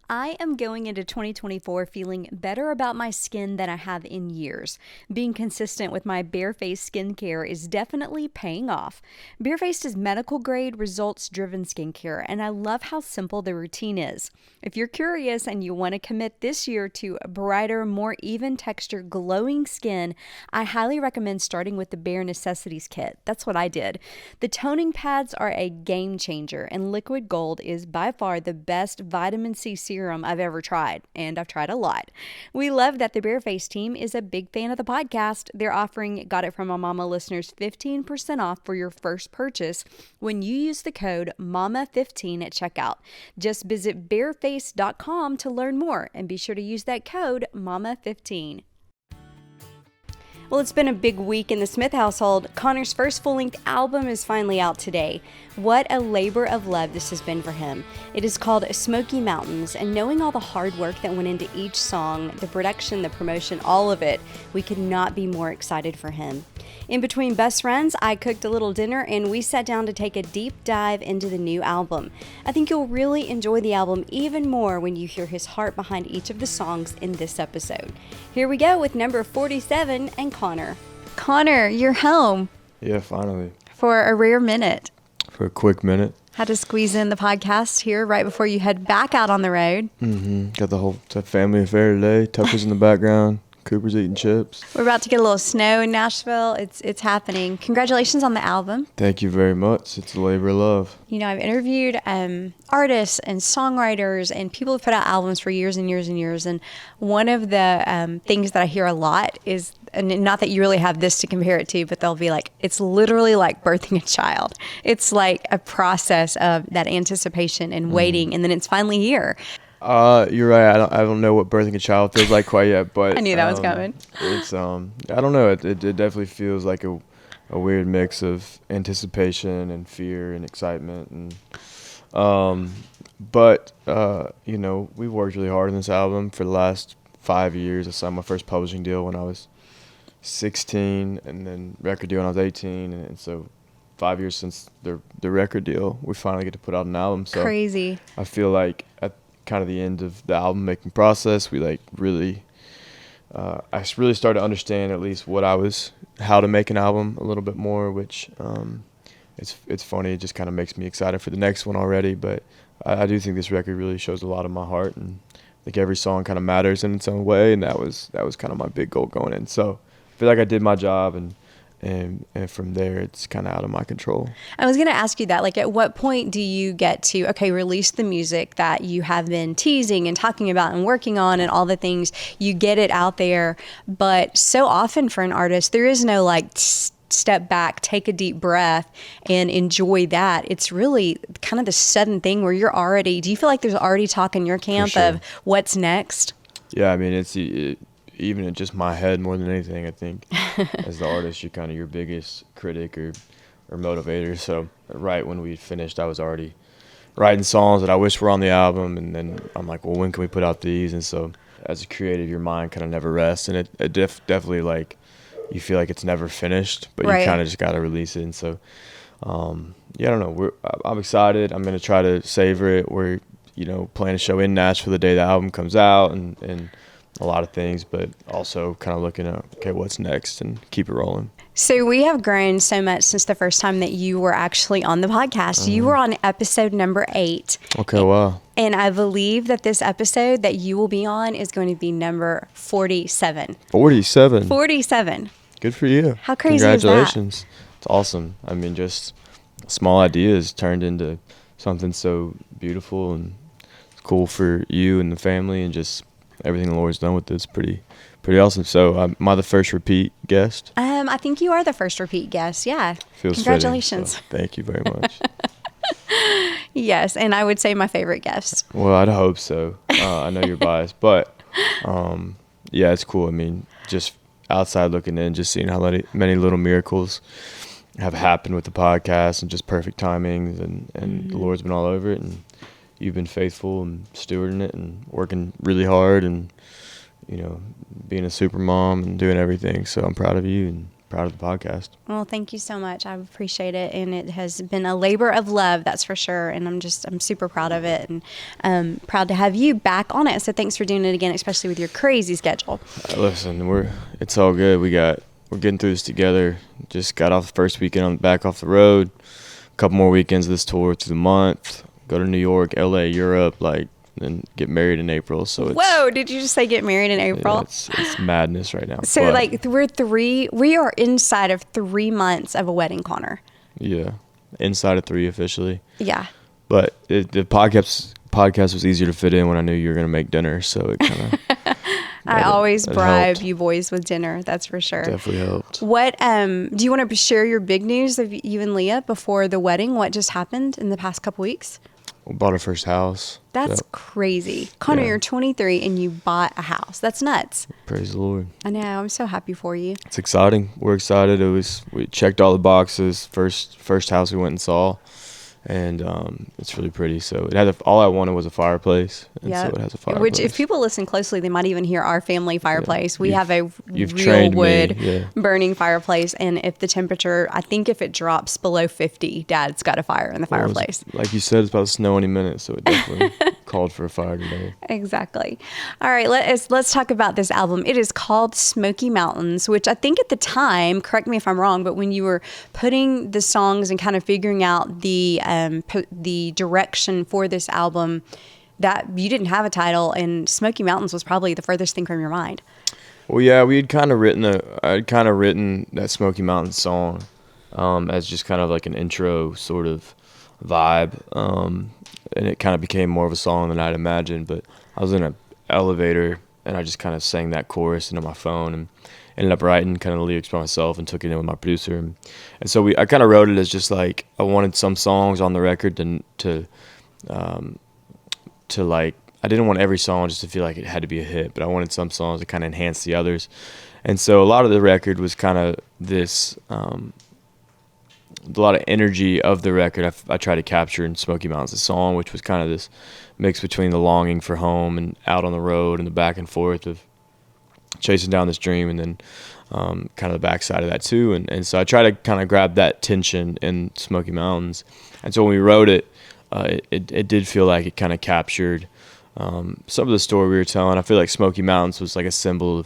I am going into 2024 feeling better about my skin than I have in years. Being consistent with my bare-faced skincare is definitely paying off. Bare-faced is medical-grade, results-driven skincare, and I love how simple the routine is. If you're curious and you want to commit this year to a brighter, more even texture, glowing skin, I highly recommend starting with the Bare Necessities Kit. That's what I did. The toning pads are a game changer, and Liquid Gold is by far the best vitamin C serum I've ever tried, and I've tried a lot. We love that the Bareface team is a big fan of the podcast. They're offering Got It From My Mama listeners 15% off for your first purchase when you use the code MAMA15 at checkout. Just visit bareface.com to learn more, and be sure to use that code MAMA15. Well, it's been a big week in the Smith household. Connor's first full-length album is finally out today. What a labor of love this has been for him. It is called Smoky Mountains, and knowing all the hard work that went into each song, the production, the promotion, all of it, we could not be more excited for him. In between best friends, I cooked a little dinner and we sat down to take a deep dive into the new album. I think you'll really enjoy the album even more when you hear his heart behind each of the songs in this episode. Here we go with number 47 and Connor. Connor, you're home. Yeah, finally. For a rare minute. For a quick minute. Had to squeeze in the podcast here right before you head back out on the road. Got the whole family affair today. Tucker's in the background. Cooper's eating chips. We're about to get a little snow in Nashville. It's happening. Congratulations on the album. Thank you very much. It's a labor of love. You know, I've interviewed artists and songwriters and people who've put out albums for years and years and years. And one of the things that I hear a lot is, and not that you really have this to compare it to, but they'll be like, it's literally like birthing a child. It's like a process of that anticipation and waiting, and then it's finally here. You're right. I don't know what birthing a child feels like quite yet, but I knew that was coming. It's I don't know. It definitely feels like a weird mix of anticipation and fear and excitement, and but you know, we worked really hard on this album for the last 5 years. I signed my first publishing deal when I was 16, and then record deal when I was 18, and so 5 years since the record deal, we finally get to put out an album. So crazy. I feel like at kind of the end of the album making process, we like really I really started to understand at least how to make an album a little bit more, which it's funny, it just kind of makes me excited for the next one already. But I do think this record really shows a lot of my heart, and I think every song kind of matters in its own way, and that was kind of my big goal going in. So I feel like I did my job, and from there, it's kind of out of my control. I was going to ask you that, like, at what point do you get to, okay, release the music that you have been teasing and talking about and working on and all the things, you get it out there, but so often for an artist, there is no, like, step back, take a deep breath, and enjoy that. It's really kind of the sudden thing where do you feel like there's already talk in your camp of what's next? Yeah, I mean, even in just my head more than anything, I think as the artist, you're kind of your biggest critic or motivator. So right when we finished, I was already writing songs that I wish were on the album, and then I'm like, well, when can we put out these? And so as a creative, your mind kind of never rests, and it definitely, like, you feel like it's never finished, but right. You kind of just got to release it. And so yeah, I don't know, I'm excited. I'm going to try to savor it. We're playing a show in Nashville the day the album comes out, and a lot of things, but also kind of looking at, okay, what's next, and keep it rolling. So we have grown so much since the first time that you were actually on the podcast. You were on episode number 8. Okay, wow. And I believe that this episode that you will be on is going to be number 47. 47? 47. Good for you. How crazy is that? Congratulations. It's awesome. I mean, just small ideas turned into something so beautiful and cool for you and the family, and just everything the Lord's done with it's pretty awesome. So am I the first repeat guest? I think you are the first repeat guest. Yeah. Feels Congratulations. Fitting, so thank you very much. Yes, and I would say my favorite guest. Well, I'd hope so. I know you're biased, but yeah, it's cool. I mean, just outside looking in, just seeing how many little miracles have happened with the podcast, and just perfect timings, and the Lord's been all over it, and you've been faithful and stewarding it and working really hard, and being a super mom and doing everything. So I'm proud of you, and proud of the podcast. Well, thank you so much. I appreciate it. And it has been a labor of love, that's for sure. And I'm super proud of it, and proud to have you back on it. So thanks for doing it again, especially with your crazy schedule. Listen, it's all good. We're getting through this together. Just got off the first weekend back off the road. A couple more weekends of this tour through the month. Go to New York, LA, Europe, and get married in April. So whoa, did you just say get married in April? Yeah, it's madness right now. So we are inside of 3 months of a wedding, Connor. Yeah, inside of 3 officially. Yeah. But the podcast was easier to fit in when I knew you were going to make dinner, so it kind of. I always bribe helped. you boys with dinner. That's for sure. Definitely helped. What do you want to share your big news of you and Leah before the wedding? What just happened in the past couple weeks? We bought our first house. That's crazy. Connor, Yeah. you're 23 and you bought a house. That's nuts. Praise the Lord. I know. I'm so happy for you. It's exciting. We're excited. We checked all the boxes. First house we went and saw, and it's really pretty. So it had all I wanted was a fireplace, and so it has a fireplace. Which, if people listen closely, they might even hear our family fireplace. We have a you've real trained wood me, burning fireplace, and if the temperature, I think if it drops below 50, Dad's got a fire in the fireplace. Like you said, it's about to snow any minute, so it definitely called for a fire today. Exactly. All right, let's talk about this album. It is called Smoky Mountains, which I think at the time, correct me if I'm wrong, but when you were putting the songs and kind of figuring out the direction for this album, that you didn't have a title, and Smoky Mountains was probably the furthest thing from your mind. Well, yeah, I'd kind of written that Smoky Mountains song as just kind of like an intro sort of vibe, and it kind of became more of a song than I'd imagined. But I was in an elevator, and I just kind of sang that chorus into my phone, and ended up writing kind of the lyrics by myself and took it in with my producer. And so I kind of wrote it as just like I wanted some songs on the record to like, I didn't want every song just to feel like it had to be a hit, but I wanted some songs to kind of enhance the others. And so a lot of the record was kind of this, a lot of energy of the record I tried to capture in Smoky Mountains, the song, which was kind of this mix between the longing for home and out on the road and the back and forth of chasing down this dream, and then kind of the backside of that too. And so I try to kind of grab that tension in Smoky Mountains. And so when we wrote it, it did feel like it kind of captured some of the story we were telling. I feel like Smoky Mountains was like a symbol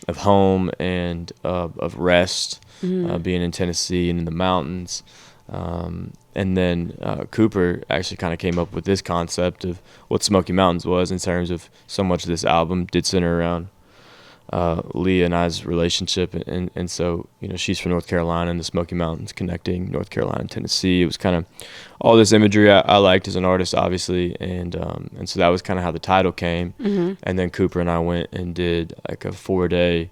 of home and of rest, being in Tennessee and in the mountains. And then Cooper actually kind of came up with this concept of what Smoky Mountains was, in terms of so much of this album did center around Leah and I's relationship, and so she's from North Carolina, and the Smoky Mountains connecting North Carolina and Tennessee. It was kind of all this imagery I liked as an artist, obviously, and so that was kind of how the title came. And then Cooper and I went and did like a 4-day,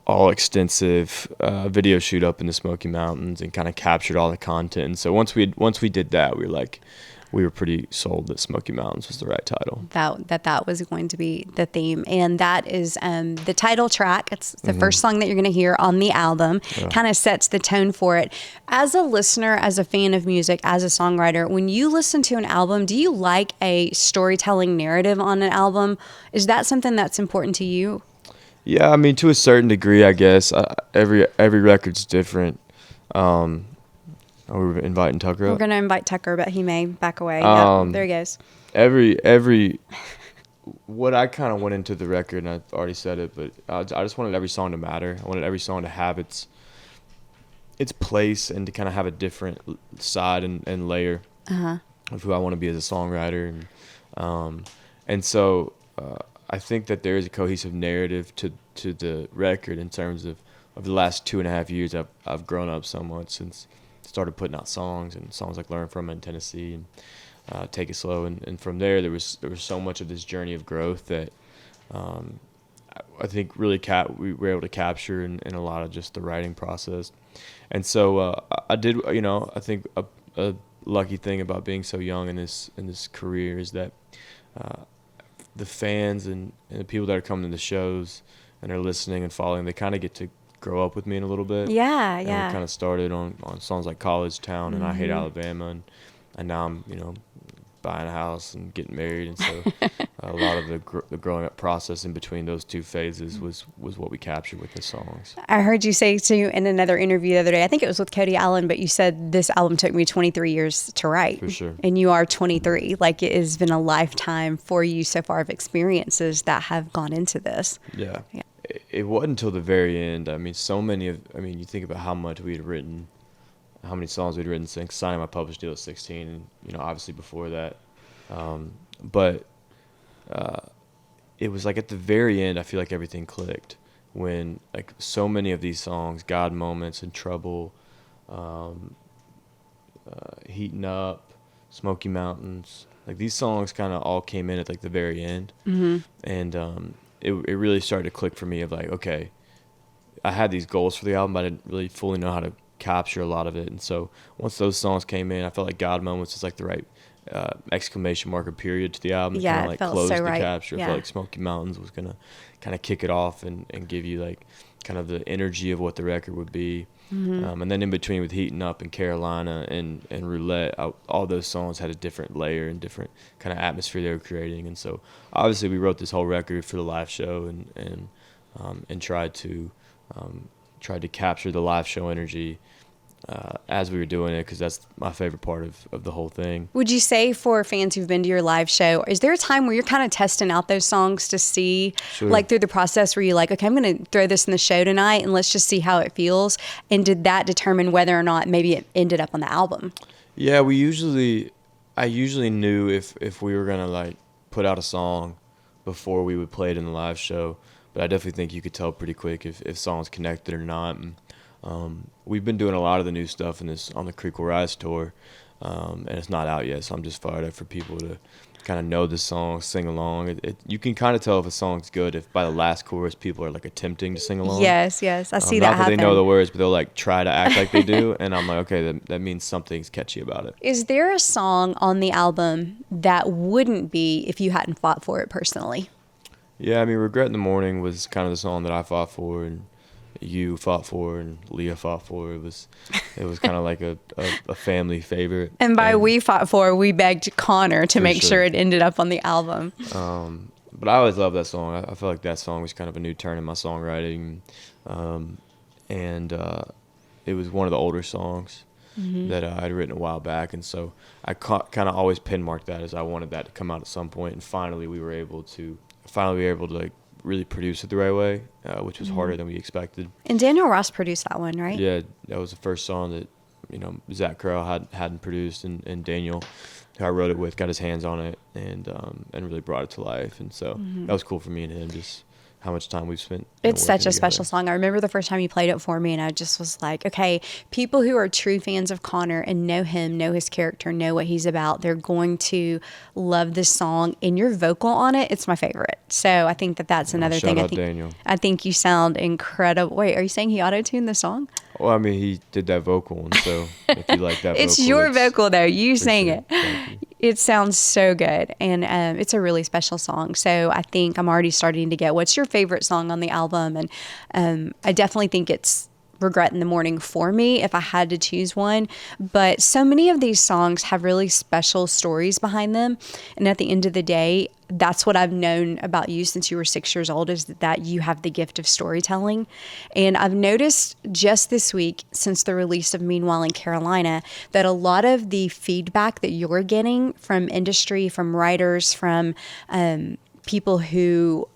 all extensive video shoot up in the Smoky Mountains and kind of captured all the content. And so once we did that, we were pretty sold that Smoky Mountains was the right title. That was going to be the theme. And that is the title track. It's the first song that you're going to hear on the album. Kind of sets the tone for it. As a listener, as a fan of music, as a songwriter, when you listen to an album, do you like a storytelling narrative on an album? Is that something that's important to you? Yeah, I mean, to a certain degree, I guess. Every record's different. Are we inviting Tucker up? We're going to invite Tucker, but he may back away. There he goes. What I kind of went into the record, and I've already said it, but I just wanted every song to matter. I wanted every song to have its place and to kind of have a different side and layer of who I want to be as a songwriter. And so I think that there is a cohesive narrative to the record in terms of the last 2.5 years. I've grown up so much since started putting out songs like Learn From It in Tennessee and Take It Slow, and from there was so much of this journey of growth that I think really we were able to capture in a lot of just the writing process. And so I did, I think a lucky thing about being so young in this career is that the fans and the people that are coming to the shows and are listening and following, they kind of get to grow up with me in a little bit. Yeah. And we kind of started on songs like College Town and I Hate Alabama, and now I'm buying a house and getting married, and so a lot of the growing up process in between those two phases was what we captured with the songs. I heard you say too in another interview the other day, I think it was with Cody Allen, but you said this album took me 23 years to write. For sure. And you are 23. Like, it has been a lifetime for you so far of experiences that have gone into this. Yeah. It wasn't until the very end. I mean, you think about how much we had written, how many songs we'd written since signing my published deal at 16, and, obviously before that. But it was like at the very end, I feel like everything clicked when like so many of these songs, God Moments and Trouble, Heating Up, Smoky Mountains, like these songs kind of all came in at like the very end. Mm-hmm. And it really started to click for me of like, okay, I had these goals for the album, but I didn't really fully know how to capture a lot of it. And so once those songs came in, I felt like God Moments is like the right exclamation mark or period to the album. Yeah, kind of it like felt close so the right. capture. Yeah. I felt like Smoky Mountains was going to kind of kick it off and give you like kind of the energy of what the record would be. Mm-hmm. And then in between with Heating Up and Carolina and Roulette, all those songs had a different layer and different kind of atmosphere they were creating. And so obviously we wrote this whole record for the live show and tried to capture the live show energy as we were doing it, because that's my favorite part of the whole thing. Would you say for fans who've been to your live show, is there a time where you're kind of testing out those songs to see, Sure. like through the process where you're like, okay, I'm going to throw this in the show tonight and let's just see how it feels? And did that determine whether or not maybe it ended up on the album? Yeah, I usually knew if we were gonna like put out a song before we would play it in the live show, but I definitely think you could tell pretty quick if songs connected or not. And, we've been doing a lot of the new stuff on the Creek Will Rise tour, and it's not out yet, so I'm just fired up for people to kind of know the song, sing along. You can kind of tell if a song's good if by the last chorus people are like attempting to sing along. Yes, I see that not happen. They know the words, but they'll like try to act like they do, and I'm like, okay, that means something's catchy about it. Is there a song on the album that wouldn't be if you hadn't fought for it personally? Yeah, I mean, Regret in the Morning was kind of the song that I fought for, and you fought for, and Leah fought for. It was kind of like a family favorite. And by we fought for, we begged Connor to make sure. sure it ended up on the album. But I always loved that song. I feel like that song was kind of a new turn in my songwriting, and it was one of the older songs that I'd written a while back, and so I kind of always pin-marked that as I wanted that to come out at some point, and finally we were able to like really produce it the right way, which was harder than we expected. And Daniel Ross produced that one, right? Yeah, that was the first song that Zach Carroll hadn't produced, and Daniel, who I wrote it with, got his hands on it and really brought it to life. And so that was cool for me and him, just how much time we've spent. It's such a working special together. song. I remember the first time you played it for me, and I just was like, okay, people who are true fans of Connor and know him, know his character, know what he's about, they're going to love this song. And your vocal on it, it's my favorite. So I think that's another Shout thing. out Daniel. I think you sound incredible. Wait, are you saying he auto-tuned the song? Well, I mean, he did that vocal, and so if you like that It's vocal, your vocal, though. You sang sure. it. Thank you. It sounds so good, and it's a really special song. So I think I'm already starting to get what's your favorite song on the album, and I definitely think it's Regret in the Morning for me if I had to choose one. But so many of these songs have really special stories behind them, and at the end of the day, that's what I've known about you since you were 6 years old, is that you have the gift of storytelling. And I've noticed just this week, since the release of Meanwhile in Carolina, that a lot of the feedback that you're getting from industry, from writers, from people who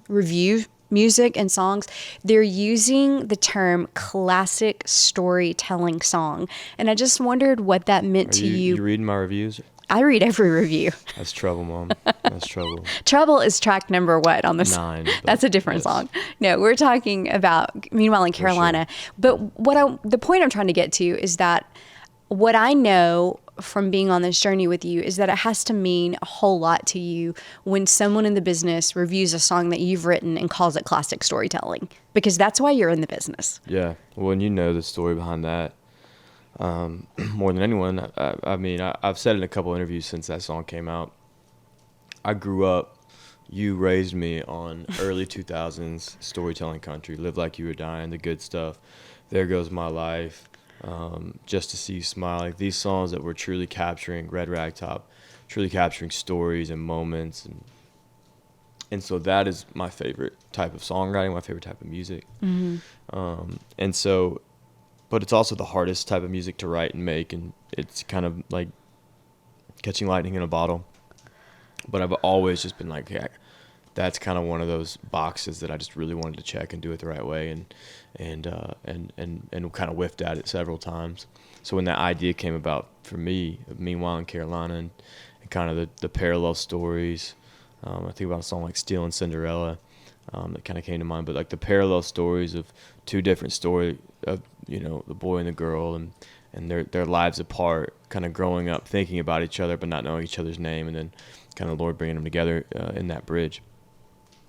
review music and songs, they're using the term classic storytelling song. And I just wondered what that meant to you. You reading my reviews? I read every review. That's trouble, Mom. That's trouble. Trouble is track number what on this? 9. That's a different yes. song. No, we're talking about Meanwhile in Carolina. But the point I'm trying to get to is that what I know from being on this journey with you is that it has to mean a whole lot to you when someone in the business reviews a song that you've written and calls it classic storytelling, because that's why you're in the business. Yeah. Well, and you know the story behind that more than anyone. I mean, I've said in a couple interviews since that song came out, I grew up, you raised me on early 2000s storytelling country, Live Like You Were Dying, The Good Stuff, There Goes My Life, Just to See You Smile. Like these songs that were truly capturing, Red Ragtop, truly capturing stories and moments and And so that is my favorite type of songwriting, my favorite type of music. And so, but it's also the hardest type of music to write and make, and it's kind of like catching lightning in a bottle. But I've always just been like, yeah, that's kind of one of those boxes that I just really wanted to check and do it the right way, and kind of whiffed at it several times. So when that idea came about for me, Meanwhile in Carolina, and kind of the parallel stories, I think about a song like Stealing Cinderella, that kind of came to mind. But like the parallel stories of two different stories of, the boy and the girl, and their lives apart, kind of growing up thinking about each other but not knowing each other's name, and then kind of Lord bringing them together in that bridge.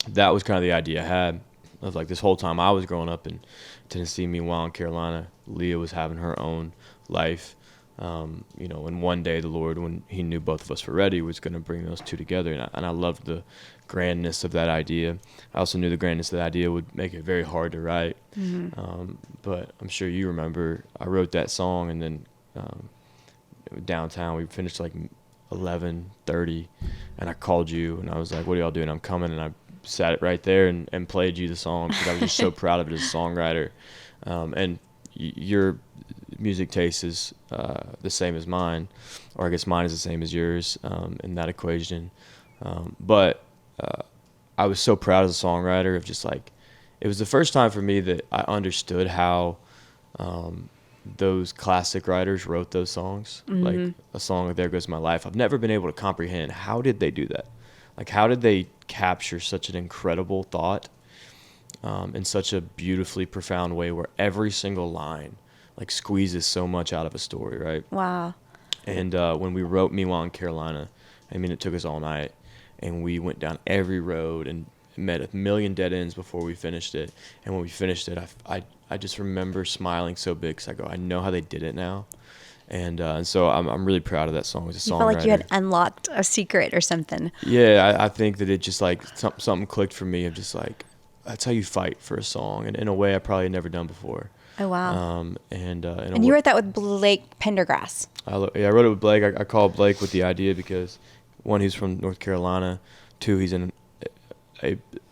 That was kind of the idea I had. I was like, this whole time I was growing up in Tennessee, Meanwhile in Carolina, Leah was having her own life. And one day the Lord, when he knew both of us were ready, was going to bring those two together. And I loved the grandness of that idea. I also knew the grandness of that idea would make it very hard to write. But I'm sure you remember, I wrote that song, and then downtown we finished like 11:30, and I called you, and I was like, what are y'all doing? I'm coming. And I sat it right there and played you the song because I was just so proud of it as a songwriter. And your music taste is the same as mine, or I guess mine is the same as yours in that equation. But I was so proud as a songwriter of just like, it was the first time for me that I understood how those classic writers wrote those songs. Like a song like There Goes My Life. I've never been able to comprehend, how did they do that? Like, how did they capture such an incredible thought in such a beautifully profound way where every single line like squeezes so much out of a story, right? Wow. And when we wrote Meanwhile in Carolina, I mean, it took us all night, and we went down every road and met a million dead ends before we finished it. And when we finished it, I just remember smiling so big because I go, I know how they did it now. And so I'm really proud of that song as a songwriter. You felt like you had unlocked a secret or something. Yeah, I think that it just like something clicked for me of just like, that's how you fight for a song, and in a way I probably had never done before. Oh, wow. And you wrote that with Blake Pendergrass. I wrote it with Blake. I called Blake with the idea because, one, he's from North Carolina. Two, he's an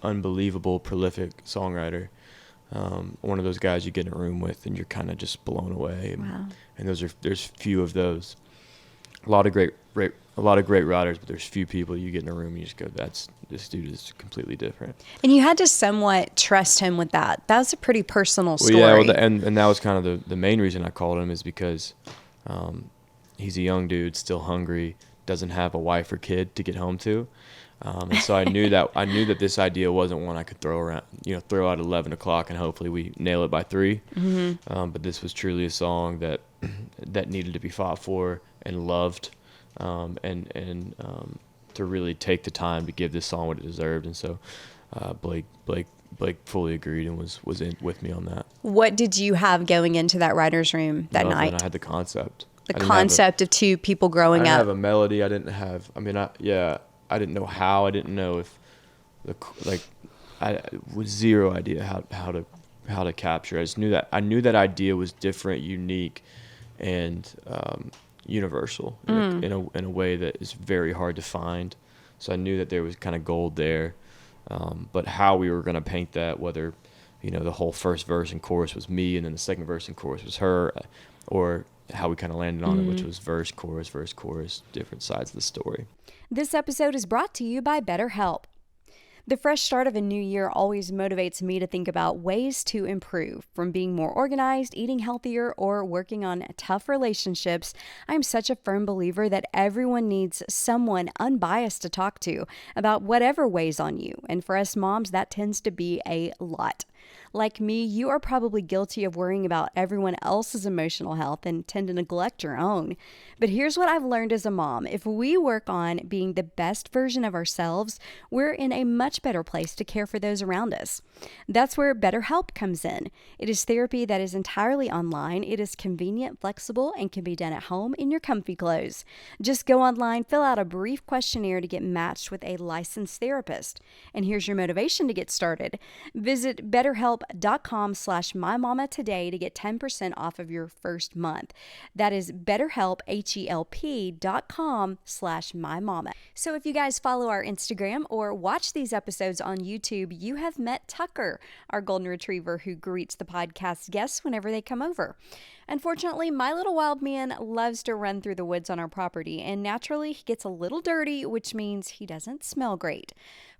unbelievable, prolific songwriter. One of those guys you get in a room with and you're kind of just blown away. Wow. And there's few of those. A lot of great writers, but there's few people you get in a room and you just go, this dude is completely different. And you had to somewhat trust him with that. That was a pretty personal story. Well, yeah, and that was kind of the main reason I called him, is because he's a young dude, still hungry, doesn't have a wife or kid to get home to. And so I knew that this idea wasn't one I could throw out at 11 o'clock and hopefully we nail it by 3. But this was truly a song that needed to be fought for and loved, and to really take the time to give this song what it deserved. And so Blake fully agreed and was in with me on that. What did you have going into that writer's room that night? I had the concept. The concept of two people growing up. I didn't have a melody. I didn't know how. I didn't know if I with zero idea how to capture. I just knew that that idea was different, unique, and universal in a way that is very hard to find. So I knew that there was kind of gold there, but how we were going to paint that, whether the whole first verse and chorus was me and then the second verse and chorus was her, or how we kind of landed on it, which was verse, chorus, different sides of the story. This episode is brought to you by BetterHelp. The fresh start of a new year always motivates me to think about ways to improve. From being more organized, eating healthier, or working on tough relationships, I'm such a firm believer that everyone needs someone unbiased to talk to about whatever weighs on you. And for us moms, that tends to be a lot. Like me, you are probably guilty of worrying about everyone else's emotional health and tend to neglect your own. But here's what I've learned as a mom. If we work on being the best version of ourselves, we're in a much better place to care for those around us. That's where BetterHelp comes in. It is therapy that is entirely online. It is convenient, flexible, and can be done at home in your comfy clothes. Just go online, fill out a brief questionnaire to get matched with a licensed therapist. And here's your motivation to get started. Visit BetterHelp betterhelp.com/mymama today to get 10% off of your first month. That is BetterHelp, HELP.com/mymama. So if you guys follow our Instagram or watch these episodes on YouTube, you have met Tucker, our golden retriever who greets the podcast guests whenever they come over. Unfortunately, my little wild man loves to run through the woods on our property, and naturally he gets a little dirty, which means he doesn't smell great.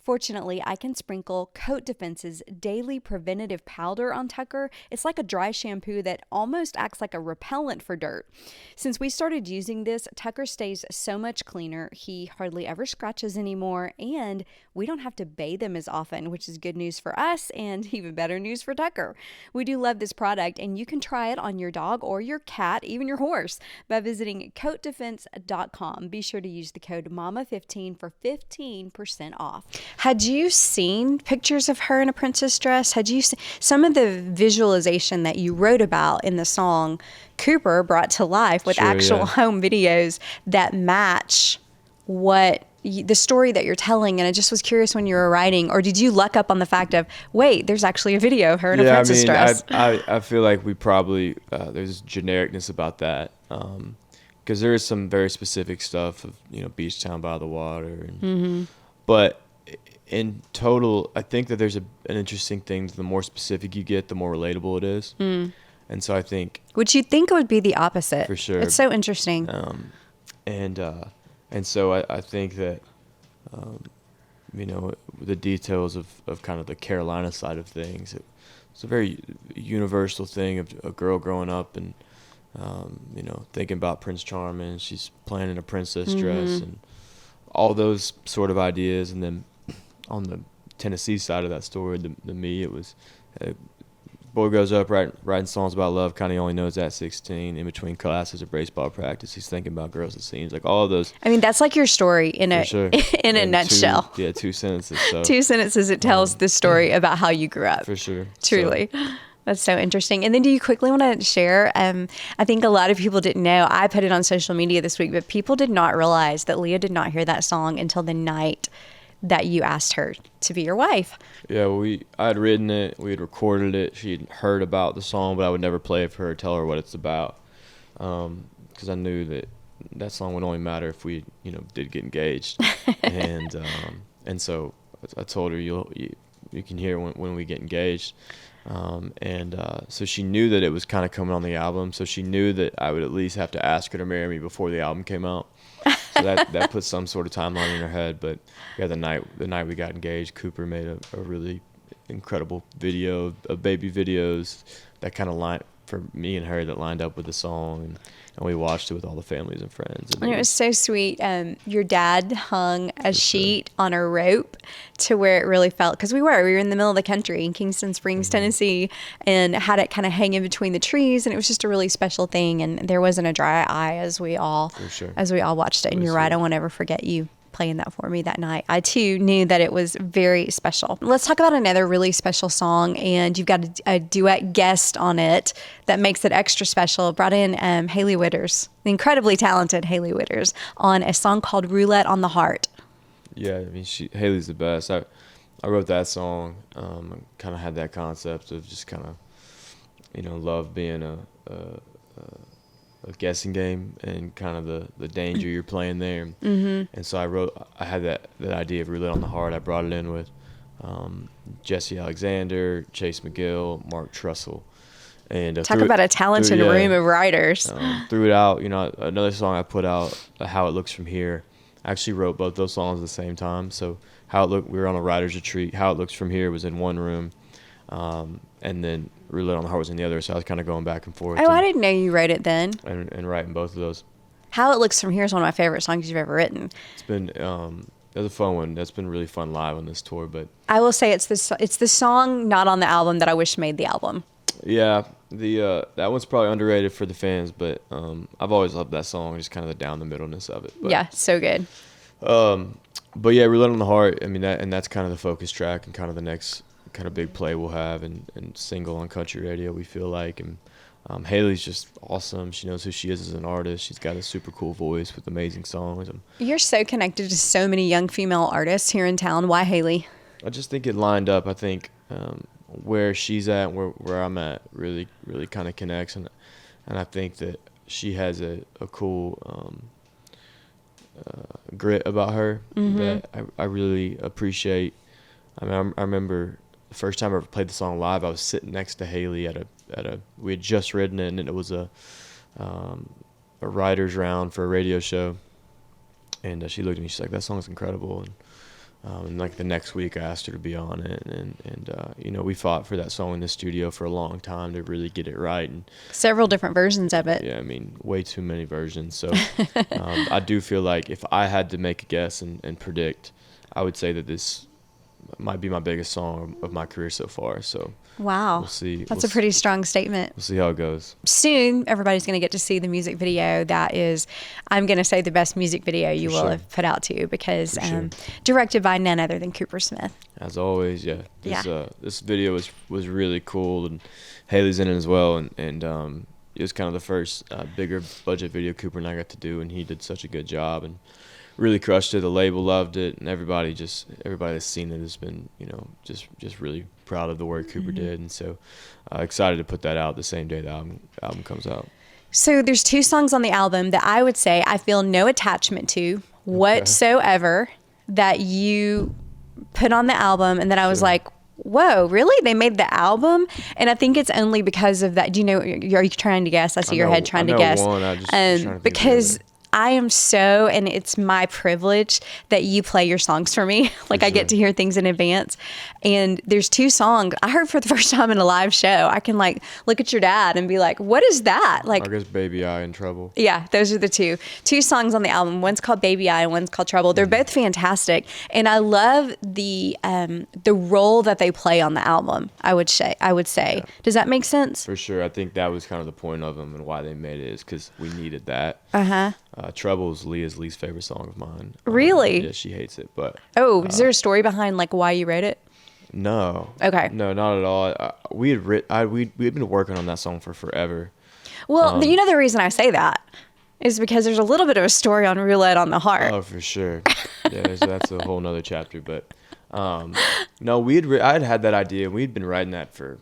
Fortunately, I can sprinkle Coat Defense's daily preventative powder on Tucker. It's like a dry shampoo that almost acts like a repellent for dirt. Since we started using this, Tucker stays so much cleaner. He hardly ever scratches anymore, and we don't have to bathe him as often, which is good news for us and even better news for Tucker. We do love this product, and you can try it on your dog or your cat, even your horse, by visiting coatdefense.com. Be sure to use the code MAMA15 for 15% off. Had you seen pictures of her in a princess dress? Had you seen some of the visualization that you wrote about in the song Cooper brought to life with actual home videos that match what the story that you're telling? And I just was curious when you were writing, or did you luck up on the fact of, wait, there's actually a video of her in a princess dress? I feel like we probably, there's genericness about that. Because there is some very specific stuff of, beach town by the water. And, but in total, I think that there's an interesting thing. The more specific you get, the more relatable it is. And so I think... Which you'd think it would be the opposite. For sure. It's so interesting. And so I think that, the details of kind of the Carolina side of things, it's a very universal thing of a girl growing up and, thinking about Prince Charming. She's playing in a princess dress and all those sort of ideas. And then on the Tennessee side of that story, the me, it was boy grows up writing songs about love, kind of only knows at 16. In between classes or baseball practice, he's thinking about girls. It seems like all of those. I mean, that's like your story in a in a nutshell. Two sentences. So, 2 sentences. It tells the story about how you grew up. For sure. Truly. So. That's so interesting. And then do you quickly want to share? I think a lot of people didn't know. I put it on social media this week, but people did not realize that Leah did not hear that song until the night that you asked her to be your wife. Yeah, I had written it, we had recorded it. She had heard about the song, but I would never play it for her, tell her what it's about, because I knew that song would only matter if we, did get engaged, and so I told her you can hear when we get engaged, so she knew that it was kind of coming on the album. So she knew that I would at least have to ask her to marry me before the album came out. So that put some sort of timeline in her head. But yeah, the night we got engaged, Cooper made a really incredible video of baby videos that kind of lined for me and her that lined up with the song, and we watched it with all the families and friends. And it was so sweet. Your dad hung a sheet on a rope to where it really felt, because we were in the middle of the country in Kingston Springs, Tennessee, and had it kind of hang in between the trees, and it was just a really special thing. And there wasn't a dry eye as we all watched it. And you're right, I won't ever forget you playing that for me that night. I too knew that it was very special. Let's talk about another really special song, and you've got a duet guest on it that makes it extra special. Brought in Haley Witters, the incredibly talented Haley Witters, on a song called Roulette on the Heart. Yeah, I mean, Haley's the best. I wrote that song, kind of had that concept of just kind of, love being a guessing game and kind of the danger you're playing there. And so I had that idea of Roulette on the Heart. I brought it in with Jesse Alexander, Chase McGill, Mark Trussell. And talk about a talented room of writers. Threw it out. Another song I put out, How It Looks From Here. I actually wrote both those songs at the same time. So we were on a writer's retreat. How It Looks From Here was in one room. And then Roulette on the Heart was in the other, so I was kind of going back and forth. Oh, I didn't know you wrote it then. And writing both of those. How It Looks From Here is one of my favorite songs you've ever written. It's been a fun one. That's been really fun live on this tour. But I will say it's the song not on the album that I wish made the album. Yeah, that one's probably underrated for the fans, but I've always loved that song, just kind of the down the middleness of it. But, yeah, so good. But yeah, Roulette on the Heart. I mean that's kind of the focus track and kind of the next kind of big play we'll have and single on country radio, we feel like. And Haley's just awesome. She knows who she is as an artist. She's got a super cool voice with amazing songs. You're so connected to so many young female artists here in town. Why Haley? I just think it lined up. I think where she's at and where I'm at really kind of connects, and I think that she has a cool grit about her that I really appreciate. I mean, I remember the first time I ever played the song live, I was sitting next to Haley at a we had just written it, and it was a writer's round for a radio show, and she looked at me, she's like, that song's incredible, and like the next week I asked her to be on it, and you know, we fought for that song in the studio for a long time to really get it right, and Several different versions of it. yeah, I mean, way too many versions. So I do feel like if I had to make a guess and predict, I would say that this might be my biggest song of my career so far. So Wow. we'll see. That's a pretty strong statement. We'll see how it goes. Soon, everybody's going to get to see the music video that is, I'm going to say, the best music video you will have put out to, because directed by none other than Cooper Smith. As always, yeah. This video was really cool, and Haley's in it as well, and it was kind of the first bigger budget video Cooper and I got to do, and he did such a good job and really crushed it. The label loved it, and everybody that's seen it has been, you know, just really proud of the work Cooper did, and so excited to put that out the same day the album comes out. So there's 2 songs on the album that I would say I feel no attachment to whatsoever that you put on the album, and then I was like, whoa, really? They made the album? And I think it's only because of that. Do you know, are you trying to guess? I see your head trying to guess. One. I just trying to think because I am so, and it's my privilege that you play your songs for me. Like, I get to hear things in advance. And there's 2 songs I heard for the first time in a live show. I can like look at your dad and be like, what is that? Like, I guess Baby I in Trouble. Yeah, those are the two songs on the album. One's called Baby I and one's called Trouble. They're both fantastic. And I love the role that they play on the album, I would say. Yeah. Does that make sense? For sure. I think that was kind of the point of them and why they made it, is because we needed that. Trouble is Leah's least favorite song of mine. Really? Yeah, she hates it. But is there a story behind like why you wrote it? No. Okay. No, not at all. We'd been working on that song for forever. Well, you know the reason I say that is because there's a little bit of a story on Roulette on the Heart. Oh, for sure. Yeah, that's a whole nother chapter. But no, I'd had that idea. We'd been writing that for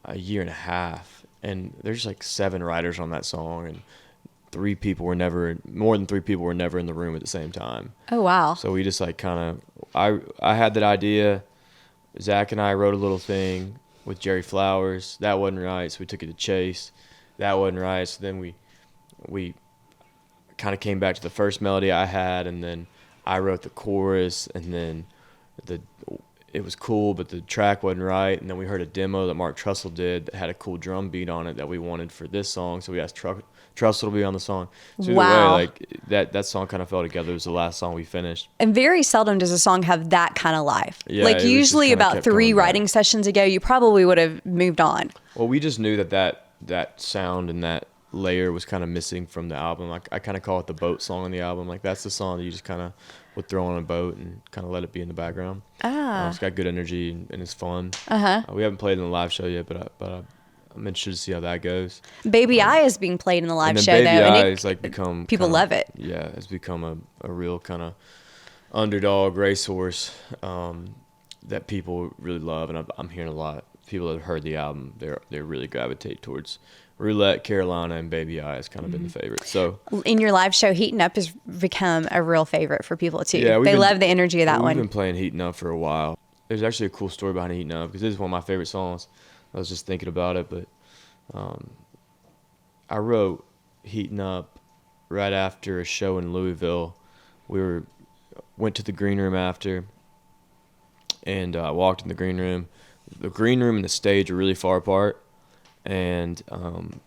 a year and a half, and there's like 7 writers on that song, and more than 3 people were never in the room at the same time. Oh, wow. So we just like kind of, I had that idea. Zach and I wrote a little thing with Jerry Flowers. That wasn't right, so we took it to Chase. That wasn't right, so then we kind of came back to the first melody I had, and then I wrote the chorus, and then it was cool, but the track wasn't right. And then we heard a demo that Mark Trussell did that had a cool drum beat on it that we wanted for this song, so we asked Trussell to be on the song. So either way, like that song kind of fell together. It was the last song we finished. And very seldom does a song have that kind of life. Yeah, like usually about 3 writing sessions ago, you probably would have moved on. Well, we just knew that sound and that layer was kind of missing from the album. I kind of call it the boat song on the album. Like, that's the song that you just kind of would throw on a boat and kind of let it be in the background. It's got good energy and it's fun. We haven't played in the live show yet, but I'm interested to see how that goes. Baby I is being played in the live show, Baby though. I is like become people love it. Yeah, it's become a real kind of underdog racehorse that people really love, and I'm hearing a lot. People that have heard the album, they really gravitate towards Roulette, Carolina, and Baby I has kind of been the favorite. So in your live show, Heating Up has become a real favorite for people too. Yeah, they love the energy of that one. We've been playing Heating Up for a while. There's actually a cool story behind Heating Up, because this is one of my favorite songs. I was just thinking about it, but I wrote Heating Up right after a show in Louisville. We went to the green room after, and I walked in the green room. The green room and the stage are really far apart. And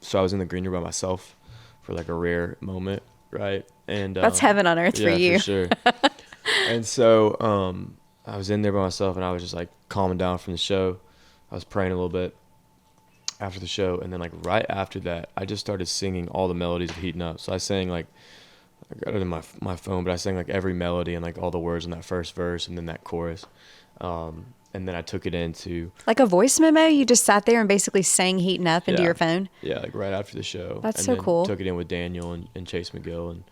so I was in the green room by myself for like a rare moment, right? And that's heaven on earth for you. Yeah, for sure. And so I was in there by myself, and I was just like calming down from the show. I was praying a little bit after the show, and then like right after that, I just started singing all the melodies of Heating Up. So I sang like, I got it in my phone, but I sang like every melody and like all the words in that first verse and then that chorus. And then I took it into... Like a voice memo? You just sat there and basically sang Heating Up into your phone? Yeah, like right after the show. That's so cool. Took it in with Daniel and Chase McGill,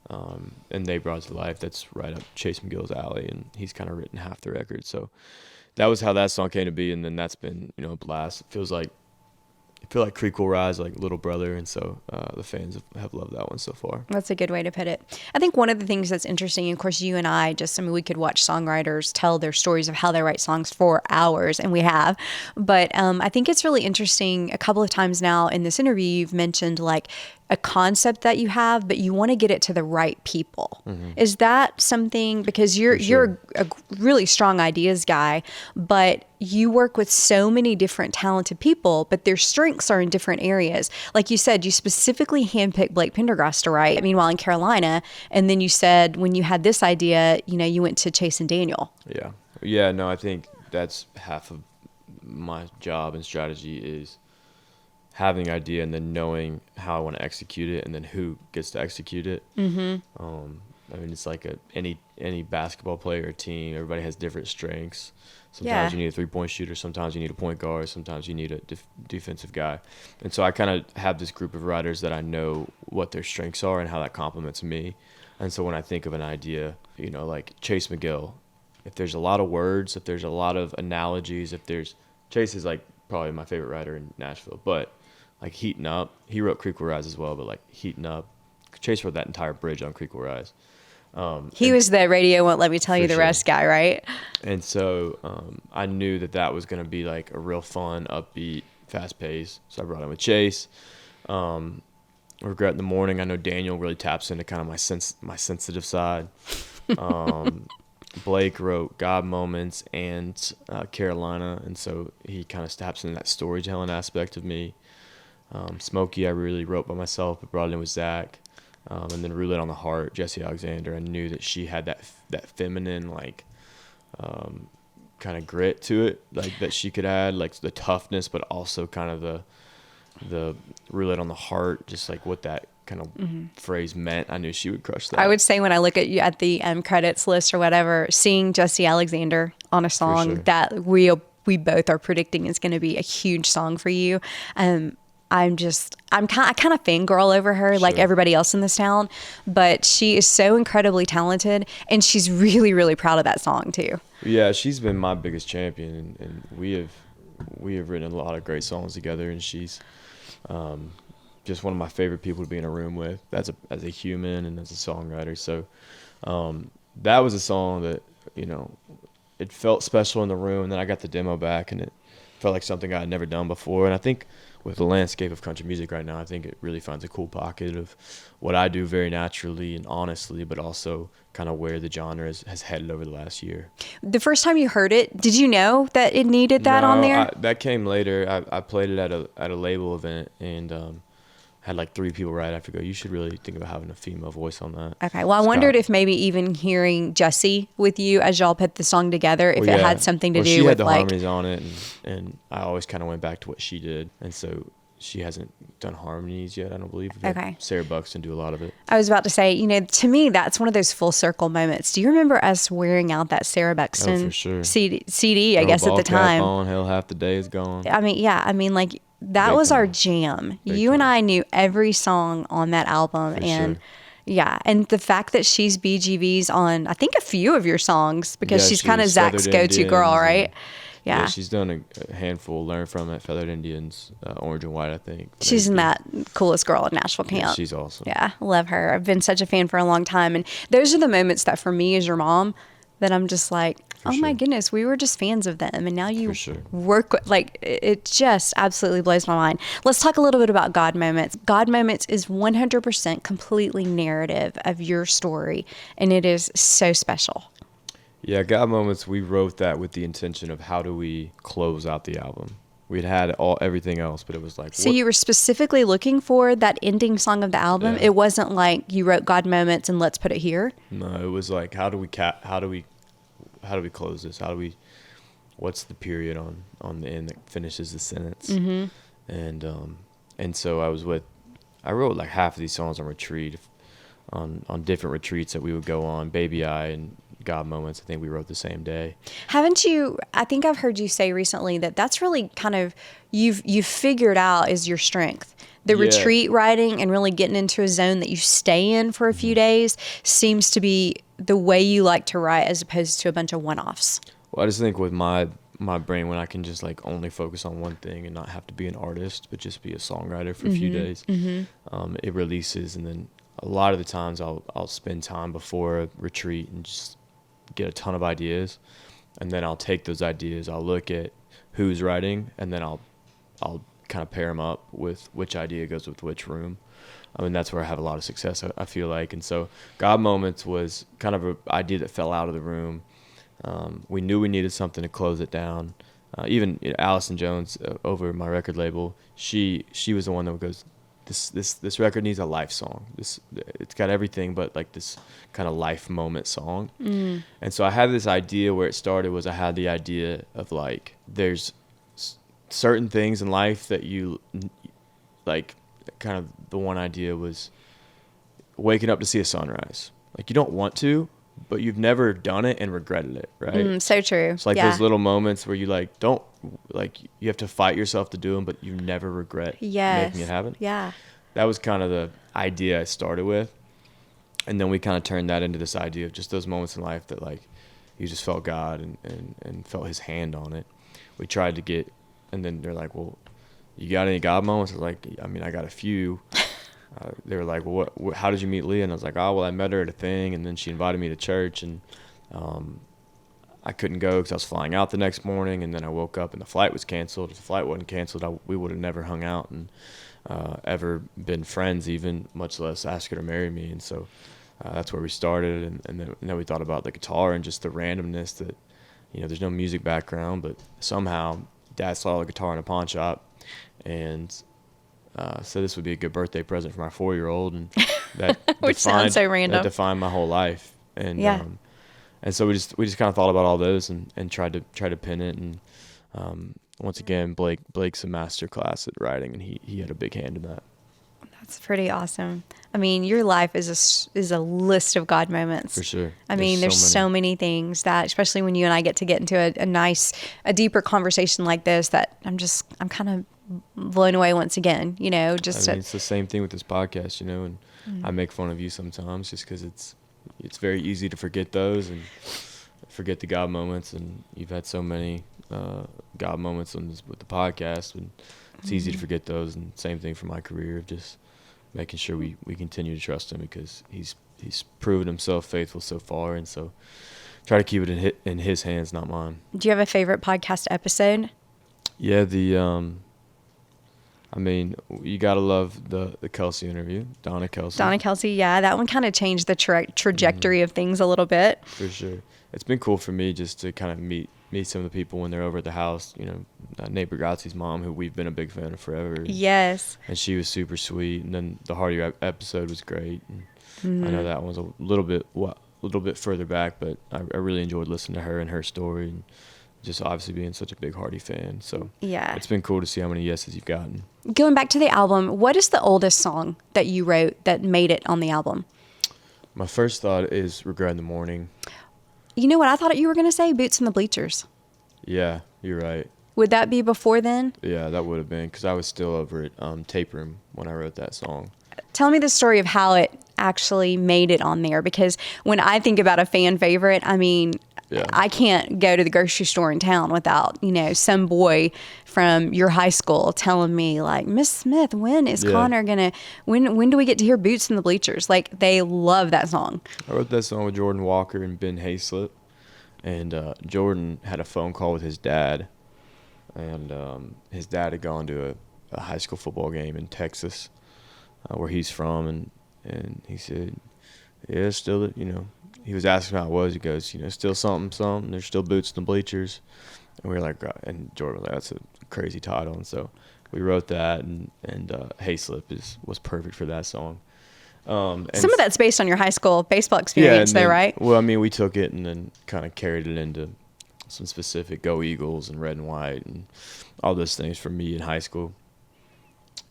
and they brought it to life. That's right up Chase McGill's alley, and he's kind of written half the record. So that was how that song came to be, and then that's been, you know, a blast. I feel like Creek will rise like little brother, and so the fans have loved that one so far. That's a good way to put it. I think one of the things that's interesting, of course, you and I we could watch songwriters tell their stories of how they write songs for hours, and we have. But I think it's really interesting. A couple of times now in this interview, you've mentioned like a concept that you have, but you want to get it to the right people. Mm-hmm. Is that something, because you're a really strong ideas guy, but you work with so many different talented people, but their strengths are in different areas. Like you said, you specifically handpicked Blake Pendergrass to write, meanwhile in Carolina, and then you said when you had this idea, you know, you went to Chase and Daniel. Yeah, no, I think that's half of my job and strategy is having an idea and then knowing how I want to execute it and then who gets to execute it. Mm-hmm. I mean, it's like any basketball player or team. Everybody has different strengths. Sometimes you need a three-point shooter. Sometimes you need a point guard. Sometimes you need a defensive guy. And so I kind of have this group of writers that I know what their strengths are and how that complements me. And so when I think of an idea, you know, like Chase McGill, if there's a lot of words, if there's a lot of analogies, Chase is like probably my favorite writer in Nashville, but like Heating Up, he wrote Creek Will Rise as well, but like Heating Up, Chase wrote that entire bridge on Creek Will Rise. He was the radio won't let me tell you the rest guy, right? And so I knew that was going to be like a real fun, upbeat, fast pace. So I brought him with Chase. Regret in the Morning, I know Daniel really taps into kind of my sensitive side. Blake wrote God Moments and Carolina, and so he kind of taps into that storytelling aspect of me. Smoky, I really wrote by myself, but brought it in with Zach. And then Roulette on the Heart, Jesse Alexander. I knew that she had that feminine, like, kind of grit to it, like that she could add, like the toughness, but also kind of the Roulette on the Heart, just like what that kind of phrase meant. I knew she would crush that. I would say when I look at you at the credits list or whatever, seeing Jesse Alexander on a song that we both are predicting is going to be a huge song for you. I kind of fangirl over her like everybody else in this town, but she is so incredibly talented, and she's really, really proud of that song too. Yeah, she's been my biggest champion, and we have written a lot of great songs together, and she's just one of my favorite people to be in a room with as a human and as a songwriter. So that was a song that, you know, it felt special in the room, and then I got the demo back, and it felt like something I had never done before. And I think with the landscape of country music right now, I think it really finds a cool pocket of what I do very naturally and honestly, but also kind of where the genre has headed over the last year. The first time you heard it, did you know that it needed that on there? That came later. I played it at a label event, and had like 3 people right after go, you should really think about having a female voice on that. Okay. Well, I wondered if maybe even hearing Jessie with you as y'all put the song together, if it had something to do with she had the like harmonies on it, and I always kind of went back to what she did. And so she hasn't done harmonies yet, I don't believe. Okay. Sarah Buxton do a lot of it. I was about to say, you know, to me, that's one of those full circle moments. Do you remember us wearing out that Sarah Buxton for sure. CD I guess at the time? On, hell, half the day is gone. I mean, yeah. I mean, like, that was our jam. You and I knew every song on that album. And yeah, and the fact that she's BGVs on, I think, a few of your songs, because she's kind of Zach's go-to girl, right? Yeah, she's done a handful. Learn From It, Feathered Indians, Orange and White, I think. She's in that Coolest Girl in Nashville camp. Yeah, she's awesome. Yeah, love her. I've been such a fan for a long time. And those are the moments that for me as your mom, that I'm just like, my goodness, we were just fans of them, and now you work with, like, it just absolutely blows my mind. Let's talk a little bit about God Moments. God Moments is 100% completely narrative of your story, and it is so special. Yeah, God Moments, we wrote that with the intention of how do we close out the album. We'd had everything else, but it was like... So you were specifically looking for that ending song of the album? Yeah. It wasn't like you wrote God Moments and let's put it here? No, it was like, how do we close this? What's the period on the end that finishes the sentence? Mm-hmm. And so I wrote like half of these songs on retreat. on different retreats that we would go on. Baby I and God Moments, I think we wrote the same day. Haven't you, I think I've heard you say recently that that's really kind of, you've figured out is your strength. The Yeah. retreat writing and really getting into a zone that you stay in for a few days seems to be the way you like to write as opposed to a bunch of one-offs. Well, I just think with my brain, when I can just like only focus on one thing and not have to be an artist, but just be a songwriter for a few days, it releases. And then a lot of the times I'll spend time before a retreat and just get a ton of ideas, and then I'll take those ideas, I'll look at who's writing, and then I'll kind of pair them up with which idea goes with which room. I mean, that's where I have a lot of success, I feel like. And so God Moments was kind of an idea that fell out of the room. We knew we needed something to close it down. Even Allison Jones over my record label, she was the one that goes, this record needs a life song. It's got everything but like this kind of life moment song. And so I had this idea. Where it started was I had the idea of like there's certain things in life that you like. Kind of the one idea was waking up to see a sunrise. Like you don't want to, but you've never done it and regretted it, right? So true. It's like those little moments where you like don't like you have to fight yourself to do them, but you never regret making it happen. Yeah. That was kind of the idea I started with, and then we kind of turned that into this idea of just those moments in life that like you just felt God and felt His hand on it. We tried to get, and then they're like, well, you got any God moments? I was like, I mean, I got a few. They were like, well, how did you meet Leah? And I was like, oh, well, I met her at a thing, and then she invited me to church, and I couldn't go because I was flying out the next morning, and then I woke up and the flight was canceled. If the flight wasn't canceled, we would have never hung out and ever been friends, even, much less ask her to marry me. And so that's where we started, and then we thought about the guitar and just the randomness that, there's no music background, but somehow Dad saw the guitar in a pawn shop, and so this would be a good birthday present for my 4-year-old, and that Which sounds so random. That defined my whole life, and and so we just kind of thought about all those and tried to pin it, and once again Blake's a master class at writing, and he had a big hand in that. That's pretty awesome. I mean, your life is a list of God moments. For sure. I mean, there's so many things that, especially when you and I get to get into a deeper conversation like this, that I'm kind of blown away once again, it's the same thing with this podcast, and I make fun of you sometimes just because it's very easy to forget those and forget the God moments, and you've had so many God moments with the podcast, and it's easy to forget those. And same thing for my career, just making sure we continue to trust Him, because he's proven Himself faithful so far, and so try to keep it in His hands, not mine. Do you have a favorite podcast episode? Yeah, I mean, you gotta love the Kelsey interview, Donna Kelsey. Yeah, that one kind of changed the trajectory of things a little bit. For sure. It's been cool for me just to kind of meet some of the people when they're over at the house. Nate Bargatze's mom, who we've been a big fan of forever. Yes. And she was super sweet. And then the Hardy episode was great. And I know that one's a little bit further back, but I really enjoyed listening to her and her story, and just obviously being such a big Hardy fan. So yeah, it's been cool to see how many yeses you've gotten. Going back to the album, what is the oldest song that you wrote that made it on the album? My first thought is Regret in the Morning. You know what I thought you were going to say? Boots in the Bleachers. Yeah, you're right. Would that be before then? Yeah, that would have been, because I was still over at Tape Room when I wrote that song. Tell me the story of how it actually made it on there, because when I think about a fan favorite, I mean, I can't go to the grocery store in town without, some boy from your high school telling me, like, Miss Smith, when is Connor gonna, when do we get to hear Boots in the Bleachers? Like, they love that song. I wrote that song with Jordan Walker and Ben Hayslip, and Jordan had a phone call with his dad, and his dad had gone to a high school football game in Texas, where he's from, and he said, yeah, still, he was asking how it was. He goes, still something. There's still boots in the bleachers. And we were like, and Jordan was like, that's a crazy title. And so we wrote that, and Hayslip was perfect for that song. Some of that's based on your high school baseball experience, though, right? Well, I mean, we took it and then kind of carried it into some specific Go Eagles and Red and White and all those things for me in high school.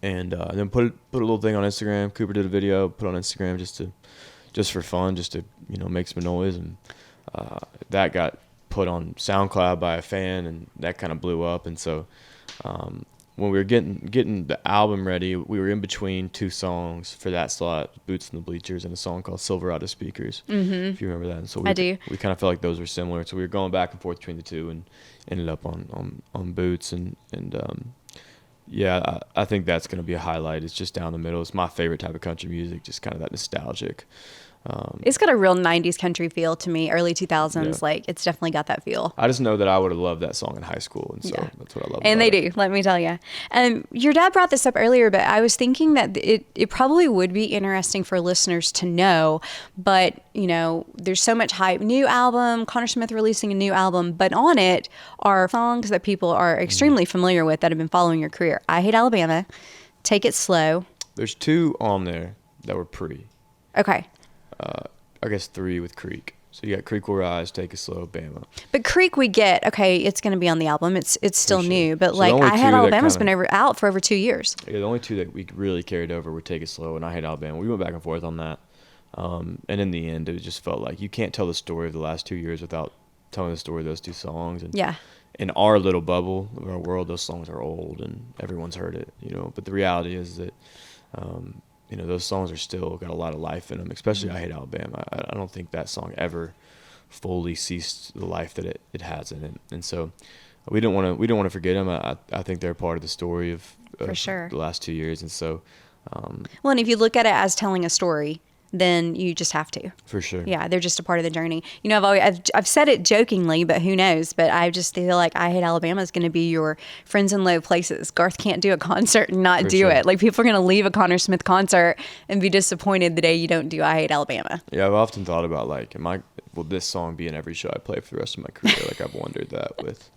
and then put a little thing on Instagram. Cooper did a video, put on Instagram just for fun, just to make some noise, and that got put on SoundCloud by a fan, and that kind of blew up. And so when we were getting the album ready, we were in between two songs for that slot, Boots and the Bleachers, and a song called Silverado Speakers, if you remember that. And so I do. We kind of felt like those were similar, so we were going back and forth between the two, and ended up on Boots. And yeah, I think that's going to be a highlight. It's just down the middle. It's my favorite type of country music, just kind of that nostalgic. It's got a real 90s country feel to me, early 2000s. Yeah. Like, it's definitely got that feel. I just know that I would have loved that song in high school, and so that's what I love. And about they it. do, let me tell you. Your dad brought this up earlier, but I was thinking that it probably would be interesting for listeners to know. But, there's so much hype. New album, Connor Smith releasing a new album, but on it are songs that people are extremely familiar with that have been following your career. I Hate Alabama, Take It Slow. There's two on there that were pre. Okay. I guess three with Creek. So you got Creek Will Rise, Take It Slow, Bama. But Creek we get, okay, it's going to be on the album. It's still sure. new. But So like, the only I Hate two that Alabama's kinda- been out for over 2 years. Yeah, the only two that we really carried over were Take It Slow and I Hate Alabama. We went back and forth on that. And in the end, it just felt like you can't tell the story of the last 2 years without telling the story of those two songs. And Yeah. in our little bubble of our world, those songs are old and everyone's heard it, But the reality is that, those songs are still got a lot of life in them, especially I Hate Alabama. I don't think that song ever fully ceased the life that it has in it. And so we don't want to forget them. I think they're part of the story of For sure. the last 2 years. And so, Well, and if you look at it as telling a story, then you just have to. for sure. Yeah, they're just a part of the journey. I've said it jokingly, but who knows? But I just feel like I Hate Alabama is going to be your friends in low places. Garth can't do a concert and not For do sure. it. Like, people are going to leave a Connor Smith concert and be disappointed the day you don't do I Hate Alabama. Yeah, I've often thought about will this song be in every show I play for the rest of my career? Like I've wondered that with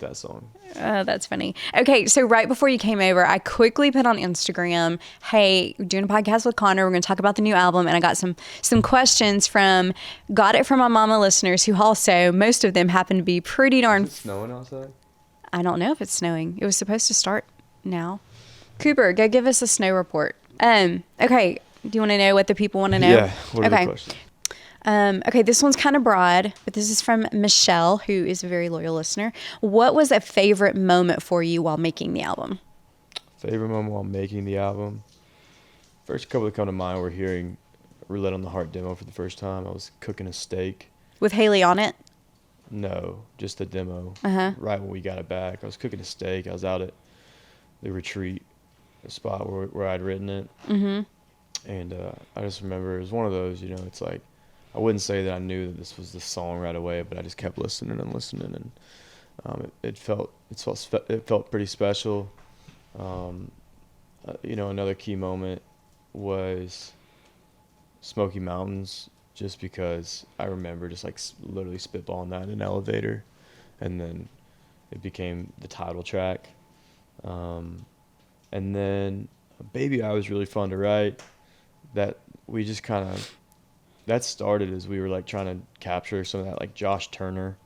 that song. Oh, that's funny. Okay, so right before you came over, I quickly put on Instagram, hey, we're doing a podcast with Connor. We're going to talk about the new album. And I got some questions from Got It From My Mama listeners who also, most of them happen to be pretty darn... Is it snowing outside? I don't know if it's snowing. It was supposed to start now. Cooper, go give us a snow report. Okay, do you want to know what the people want to know? Yeah, what are okay. the questions? Okay, this one's kind of broad, but this is from Michelle, who is a very loyal listener. What was a favorite moment for you while making the album? Favorite moment while making the album? First couple that come to mind were hearing Roulette on the Heart demo for the first time. I was cooking a steak. With Haley on it? No, just the demo. Right when we got it back. I was cooking a steak. I was out at the retreat, the spot where I'd written it. And I just remember it was one of those, it's like, I wouldn't say that I knew that this was the song right away, but I just kept listening and listening, and it felt pretty special. Another key moment was Smoky Mountains, just because I remember just like literally spitballing that in an elevator, and then it became the title track. And then Baby I was really fun to write. That we just kind of, that started as we were like trying to capture some of that like Josh Turner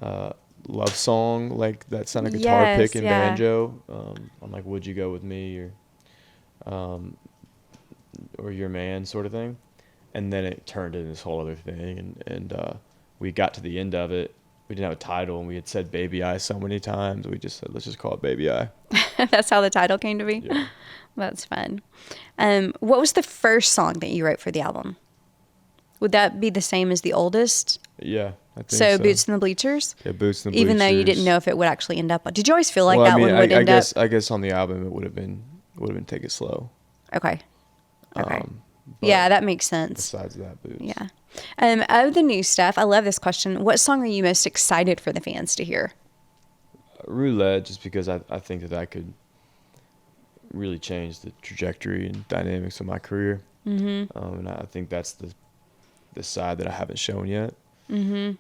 love song, like that sounded guitar Yes, pick and yeah. banjo. On like Would You Go With Me or Your Man sort of thing. And then it turned into this whole other thing, and we got to the end of it. We didn't have a title, and we had said Baby I so many times. We just said, let's just call it Baby I. That's how the title came to be? Yeah. That's fun. What was the first song that you wrote for the album? Would that be the same as the oldest? Yeah, I think So Boots and the Bleachers? Yeah, Boots and the Even Bleachers. though you didn't know if it would actually end up on. Did you always feel like Well, that one would end up? I guess on the album it would have been Take It Slow. Okay. Okay. But Yeah, that makes sense. Besides that, Boots. Yeah. Of the new stuff, I love this question. What song are you most excited for the fans to hear? Roulette, just because I think that could really change the trajectory and dynamics of my career. And I think that's the side that I haven't shown yet. And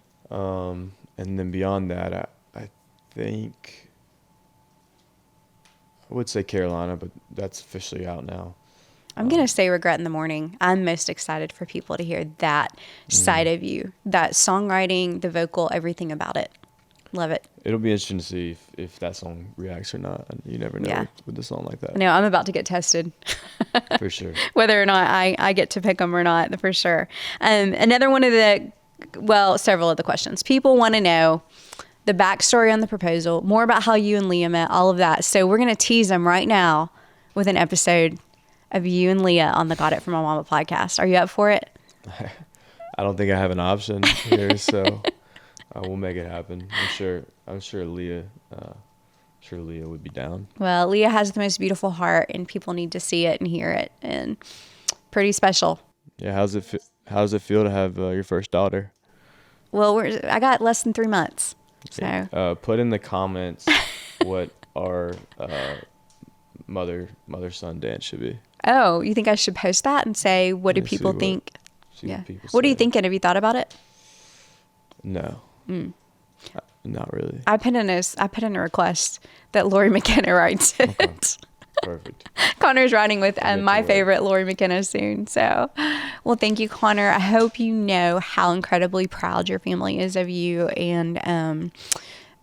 then beyond that, I think I would say Carolina, but that's officially out now. I'm going to say Regret in the Morning. I'm most excited for people to hear that side of you, that songwriting, the vocal, everything about it. Love it. It'll be interesting to see if that song reacts or not. You never know with a song like that. No, I'm about to get tested. For sure. Whether or not I get to pick them or not, for sure. Another one of several of the questions. People want to know the backstory on the proposal, more about how you and Leah met, all of that. So we're going to tease them right now with an episode of you and Leah on the Got It From My Mama podcast. Are you up for it? I don't think I have an option here, so we'll make it happen. I'm sure Leah would be down. Well, Leah has the most beautiful heart, and people need to see it and hear it, and pretty special. Yeah, how does it feel to have your first daughter? Well, I got less than 3 months. So put in the comments what our mother-son dance should be. Oh, you think I should post that and say, what do people think? What are you thinking? Have you thought about it? No. Not really. I put in a request that Lori McKenna writes it. Okay. Perfect. Connor's writing with my favorite Lori McKenna soon. So, well, thank you, Connor. I hope you know how incredibly proud your family is of you, and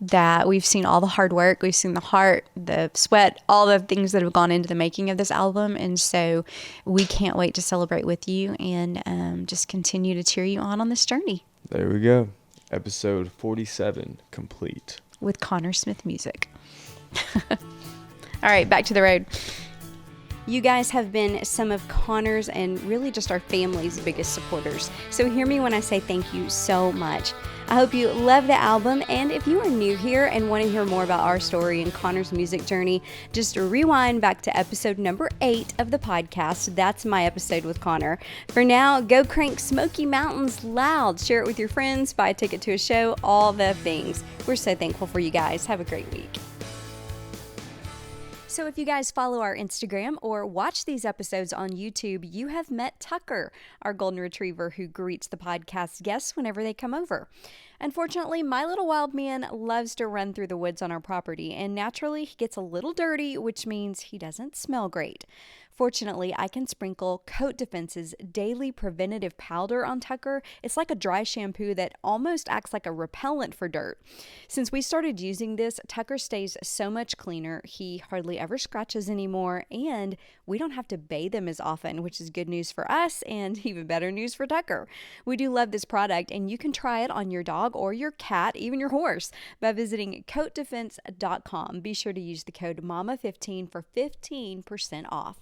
that we've seen all the hard work, we've seen the heart, the sweat, all the things that have gone into the making of this album. And so we can't wait to celebrate with you and just continue to cheer you on this journey. There we go. Episode 47 complete. With Connor Smith music. All right, back to the road. You guys have been some of Connor's and really just our family's biggest supporters. So hear me when I say thank you so much. I hope you love the album, and if you are new here and want to hear more about our story and Connor's music journey, just rewind back to episode number 8 of the podcast. That's my episode with Connor. For now, go crank Smoky Mountains loud, share it with your friends, buy a ticket to a show, all the things. We're so thankful for you guys. Have a great week. So if you guys follow our Instagram or watch these episodes on YouTube, you have met Tucker, our golden retriever who greets the podcast guests whenever they come over. Unfortunately, my little wild man loves to run through the woods on our property, and naturally he gets a little dirty, which means he doesn't smell great. Fortunately, I can sprinkle Coat Defense's daily preventative powder on Tucker. It's like a dry shampoo that almost acts like a repellent for dirt. Since we started using this, Tucker stays so much cleaner. He hardly ever scratches anymore, and we don't have to bathe him as often, which is good news for us and even better news for Tucker. We do love this product, and you can try it on your dog or your cat, even your horse, by visiting coatdefense.com. Be sure to use the code MAMA15 for 15% off.